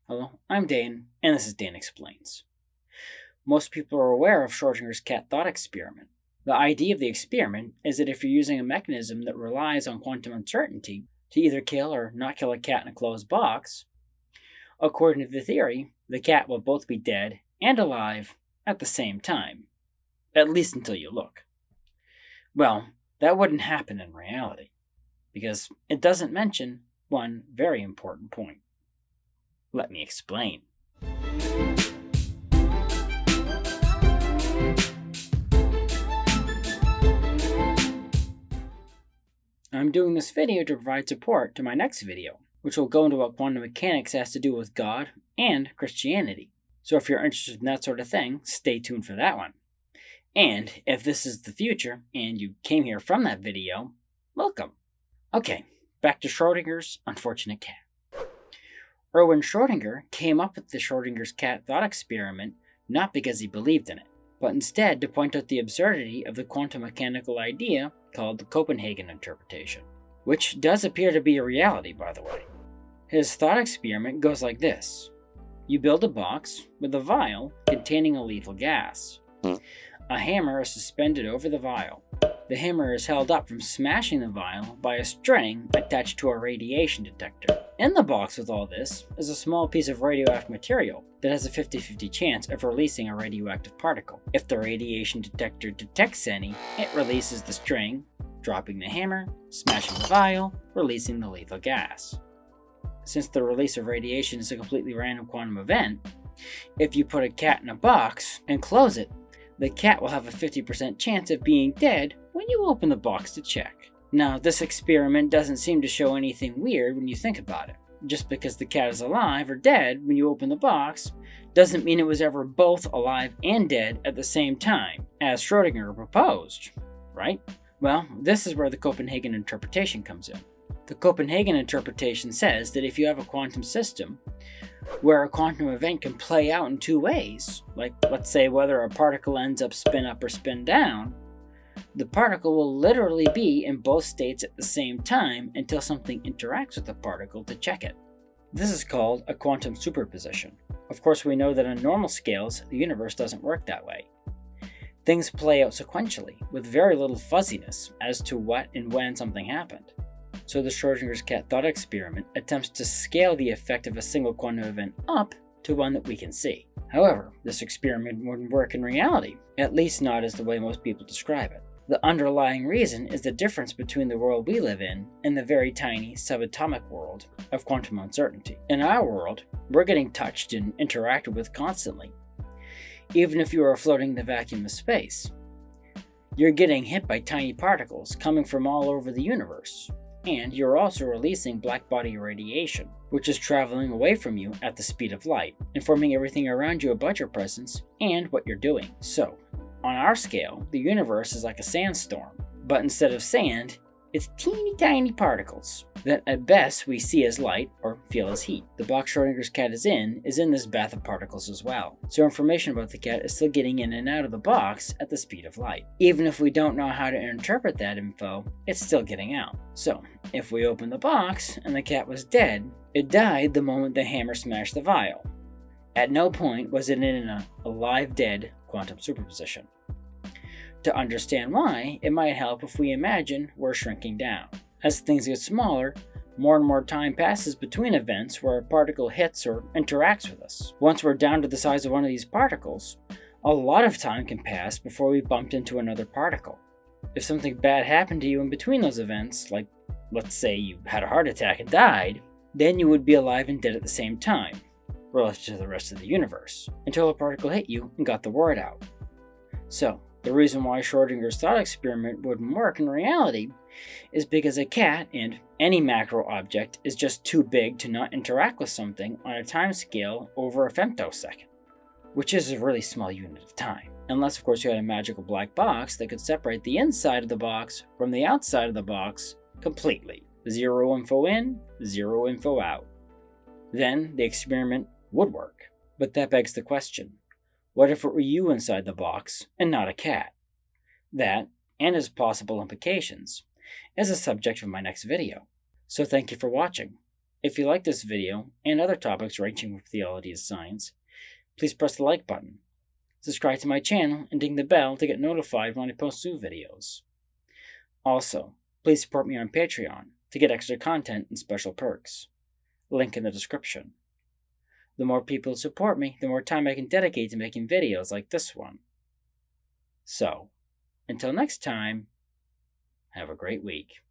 Hello, I'm Dane, and this is Dane Explains. Most people are aware of Schrödinger's cat thought experiment. The idea of the experiment is that if you're using a mechanism that relies on quantum uncertainty to either kill or not kill a cat in a closed box, according to the theory, the cat will both be dead and alive at the same time. At least until you look. Well, that wouldn't happen in reality, because it doesn't mention one very important point. Let me explain. I'm doing this video to provide support to my next video, which will go into what quantum mechanics has to do with God and Christianity. So if you're interested in that sort of thing, stay tuned for that one. And if this is the future and you came here from that video, welcome. Okay, back to Schrödinger's unfortunate cat. Erwin Schrödinger came up with the Schrödinger's cat thought experiment not because he believed in it, but instead to point out the absurdity of the quantum mechanical idea called the Copenhagen interpretation, which does appear to be a reality, by the way. His thought experiment goes like this. You build a box with a vial containing a lethal gas. A hammer is suspended over the vial. The hammer is held up from smashing the vial by a string attached to a radiation detector. In the box with all this is a small piece of radioactive material that has a 50-50 chance of releasing a radioactive particle. If the radiation detector detects any, it releases the string, dropping the hammer, smashing the vial, releasing the lethal gas. Since the release of radiation is a completely random quantum event, if you put a cat in a box and close it, the cat will have a 50% chance of being dead when you open the box to check. Now, this experiment doesn't seem to show anything weird when you think about it. Just because the cat is alive or dead when you open the box doesn't mean it was ever both alive and dead at the same time, as Schrödinger proposed, right? Well, this is where the Copenhagen interpretation comes in. The Copenhagen interpretation says that if you have a quantum system where a quantum event can play out in two ways, like let's say whether a particle ends up spin up or spin down, the particle will literally be in both states at the same time until something interacts with the particle to check it. This is called a quantum superposition. Of course, we know that on normal scales, the universe doesn't work that way. Things play out sequentially, with very little fuzziness as to what and when something happened. So the Schrödinger's cat thought experiment attempts to scale the effect of a single quantum event up to one that we can see. However, this experiment wouldn't work in reality, at least not as the way most people describe it. The underlying reason is the difference between the world we live in and the very tiny subatomic world of quantum uncertainty. In our world, we're getting touched and interacted with constantly. Even if you are floating in the vacuum of space, you're getting hit by tiny particles coming from all over the universe. And you're also releasing blackbody radiation, which is traveling away from you at the speed of light, informing everything around you about your presence and what you're doing. So, on our scale, the universe is like a sandstorm, but instead of sand, it's teeny tiny particles that at best we see as light or feel as heat. The box Schrödinger's cat is in this bath of particles as well, so information about the cat is still getting in and out of the box at the speed of light. Even if we don't know how to interpret that info, it's still getting out. So, if we open the box and the cat was dead, it died the moment the hammer smashed the vial. At no point was it in a alive-dead quantum superposition. To understand why, it might help if we imagine we're shrinking down. As things get smaller, more and more time passes between events where a particle hits or interacts with us. Once we're down to the size of one of these particles, a lot of time can pass before we bumped into another particle. If something bad happened to you in between those events, like let's say you had a heart attack and died, then you would be alive and dead at the same time, relative to the rest of the universe, until a particle hit you and got the word out. So, the reason why Schrödinger's thought experiment wouldn't work in reality is because a cat and any macro object is just too big to not interact with something on a time scale over a femtosecond, which is a really small unit of time. Unless, of course, you had a magical black box that could separate the inside of the box from the outside of the box completely. Zero info in, zero info out. Then the experiment would work. But that begs the question. What if it were you inside the box and not a cat? That, and its possible implications, is the subject of my next video. So thank you for watching. If you like this video and other topics ranging from theology to science, please press the like button. Subscribe to my channel and ding the bell to get notified when I post new videos. Also, please support me on Patreon to get extra content and special perks. Link in the description. The more people support me, the more time I can dedicate to making videos like this one. So, until next time, have a great week.